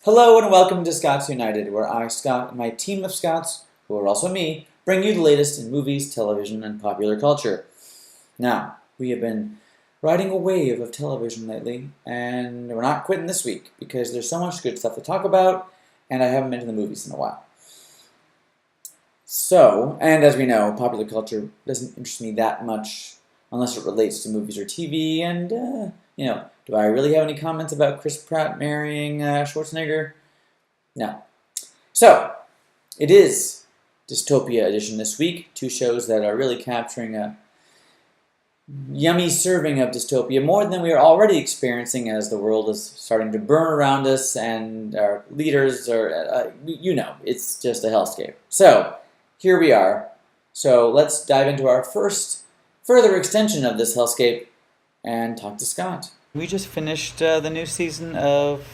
Hello and welcome to ScottS United, where I, Scott, and my team of Scots, who are also me, bring you the latest in movies, television, and popular culture. Now, we have been riding a wave of television lately, and we're not quitting this week, because there's so much good stuff to talk about, and I haven't been to the movies in a while. So, and as we know, popular culture doesn't interest me that much, unless it relates to movies or TV, and, do I really have any comments about Chris Pratt marrying Schwarzenegger? No. So, it is Dystopia edition this week. Two shows that are really capturing a yummy serving of dystopia, more than we are already experiencing as the world is starting to burn around us and our leaders are, it's just a hellscape. So, here we are. So, let's dive into our first further extension of this hellscape and talk to Scott. We just finished the new season of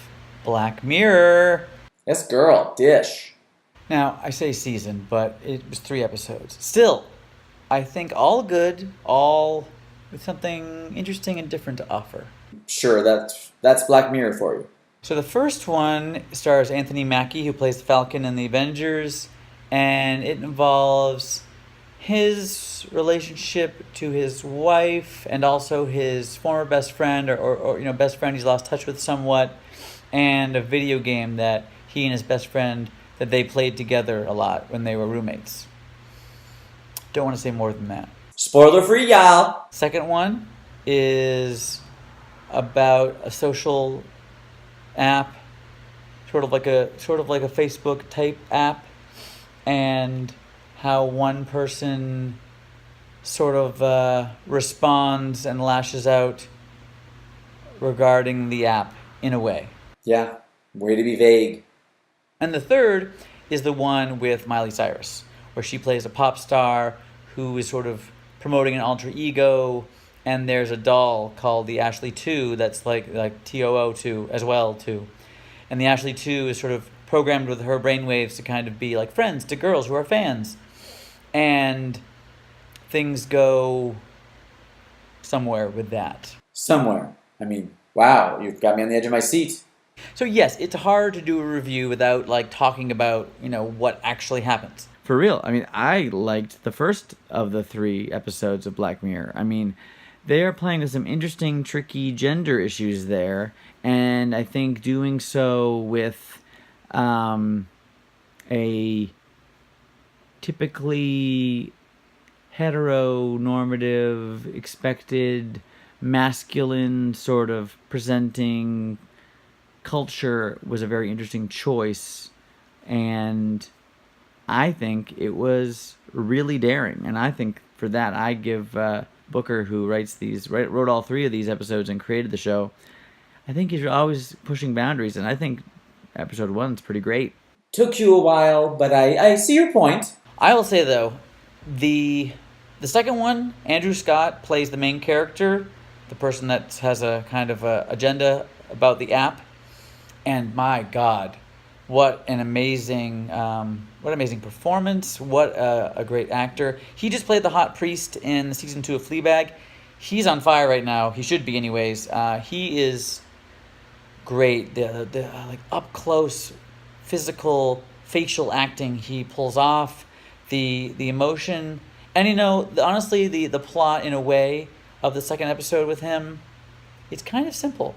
Black Mirror. Yes, girl. Dish. Now, I say season, but it was 3 episodes. Still, I think all good, all with something interesting and different to offer. Sure, that's Black Mirror for you. So the first one stars Anthony Mackie, who plays Falcon in the Avengers, and it involves his relationship to his wife and also his former best friend or best friend he's lost touch with somewhat, and a video game that he and his best friend that they played together a lot when they were roommates. Don't want to say more than that. Spoiler free, y'all. Second one is about a social app, sort of like a Facebook type app, and how one person sort of responds and lashes out regarding the app in a way. Yeah, way to be vague. And the third is the one with Miley Cyrus, where she plays a pop star who is sort of promoting an alter ego, and there's a doll called the Ashley 2 that's like TOO2 as well too. And the Ashley 2 is sort of programmed with her brainwaves to kind of be like friends to girls who are fans. And things go somewhere with that. Somewhere. I mean, wow, you've got me on the edge of my seat. So yes, it's hard to do a review without talking about, what actually happens. For real. I mean, I liked the first of the 3 episodes of Black Mirror. I mean, they are playing with some interesting, tricky gender issues there, and I think doing so with a typically heteronormative, expected, masculine sort of presenting culture was a very interesting choice, and I think it was really daring, and I think for that I give Booker, who wrote all 3 of these episodes and created the show, I think he's always pushing boundaries, and I think episode 1 is pretty great. Took you a while, but I see your point. I will say, though, the second one, Andrew Scott plays the main character, the person that has a kind of a agenda about the app, and my God, what an amazing performance, what a great actor. He just played the hot priest in season 2 of Fleabag. He's on fire right now. He should be anyways. He is great. The up close physical facial acting he pulls off, the emotion, and honestly the plot in a way of the second episode with him, it's kind of simple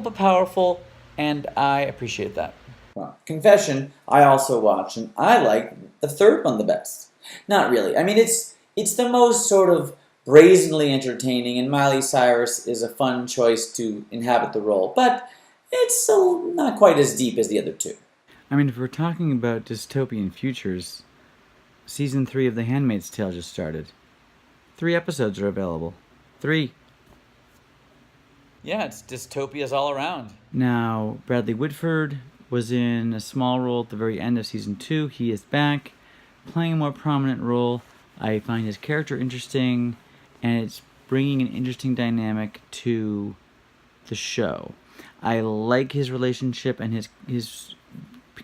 but powerful, and I appreciate that. Well, confession, I also watched, and I like the third one the best. Not really. I mean, it's the most sort of brazenly entertaining, and Miley Cyrus is a fun choice to inhabit the role, but it's not quite as deep as the other 2. I mean, if we're talking about dystopian futures, season 3 of The Handmaid's Tale just started. 3 episodes are available. 3. Yeah, it's dystopias all around. Now, Bradley Whitford was in a small role at the very end of season 2. He is back, playing a more prominent role. I find his character interesting, and it's bringing an interesting dynamic to the show. I like his relationship and his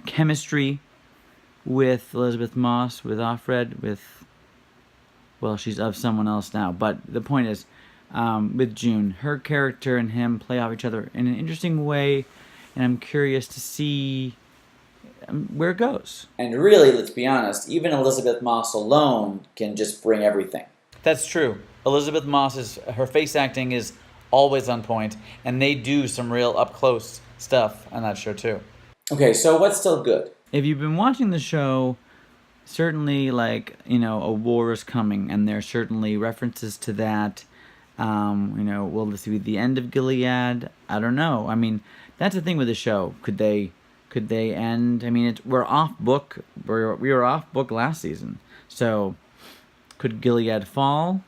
chemistry with Elizabeth Moss, with Offred, she's of someone else now, but the point is, with June, her character and him play off each other in an interesting way, and I'm curious to see where it goes. And really, let's be honest, even Elizabeth Moss alone can just bring everything. That's true. Elizabeth Moss's her face acting is always on point, and they do some real up close stuff on that show too. Okay, so what's still good? If you've been watching the show, certainly a war is coming, and there are certainly references to that. Will this be the end of Gilead? I don't know. I mean, that's the thing with the show. Could they end? I mean, we're off book. We were off book last season. So, could Gilead fall?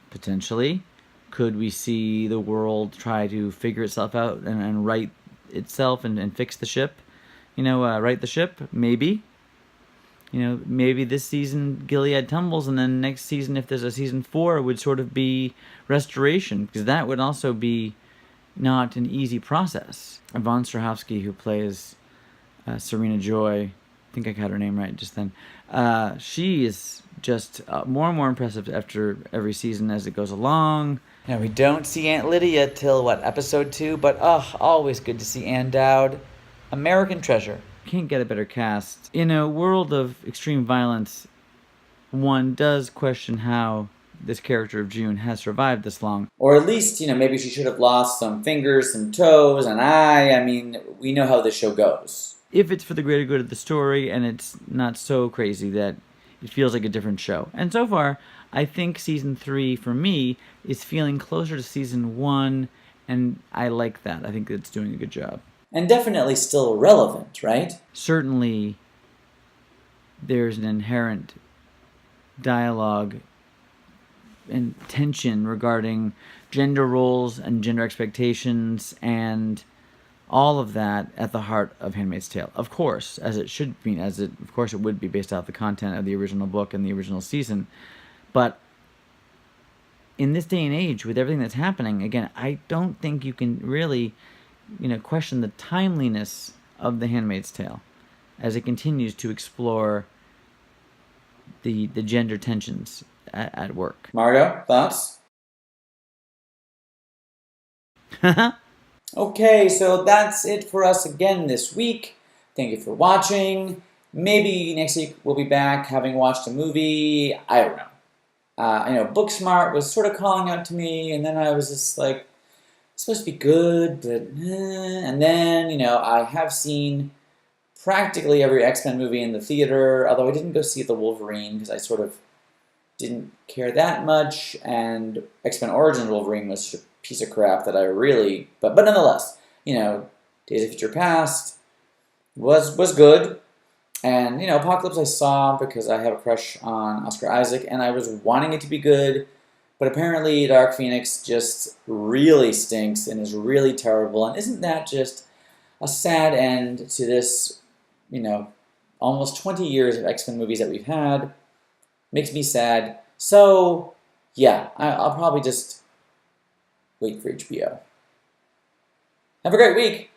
Potentially. Could we see the world try to figure itself out and right itself and fix the ship? Right the ship? Maybe. Maybe this season Gilead tumbles, and then next season, if there's a season 4, it would sort of be restoration, because that would also be not an easy process. Yvonne Strahovski, who plays Serena Joy, I think I got her name right just then, she is just more and more impressive after every season as it goes along. Now, we don't see Aunt Lydia till, episode 2, but always good to see Ann Dowd. American treasure. Can't get a better cast. In a world of extreme violence, one does question how this character of June has survived this long. Or at least, maybe she should have lost some fingers, some toes, an eye. I mean, we know how this show goes. If it's for the greater good of the story, and it's not so crazy that it feels like a different show. And so far, I think season 3, for me, is feeling closer to season 1, and I like that. I think it's doing a good job. And definitely still relevant, right? Certainly, there's an inherent dialogue and tension regarding gender roles and gender expectations and all of that at the heart of Handmaid's Tale. Of course, as it should be, of course it would be based off the content of the original book and the original season. But in this day and age, with everything that's happening, again, I don't think you can really question the timeliness of The Handmaid's Tale as it continues to explore the gender tensions at work. Margo, thoughts? Okay, so that's it for us again this week. Thank you for watching. Maybe next week we'll be back having watched a movie. I don't know. I know Booksmart was sort of calling out to me, and then I was just like, it's supposed to be good, but and then, I have seen practically every X-Men movie in the theater, although I didn't go see The Wolverine because I sort of didn't care that much, and X-Men Origins Wolverine was a piece of crap that I really, but nonetheless, Days of Future Past was good, and, Apocalypse I saw because I have a crush on Oscar Isaac, and I was wanting it to be good. But apparently Dark Phoenix just really stinks and is really terrible. And isn't that just a sad end to this, almost 20 years of X-Men movies that we've had? Makes me sad. So, yeah, I'll probably just wait for HBO. Have a great week!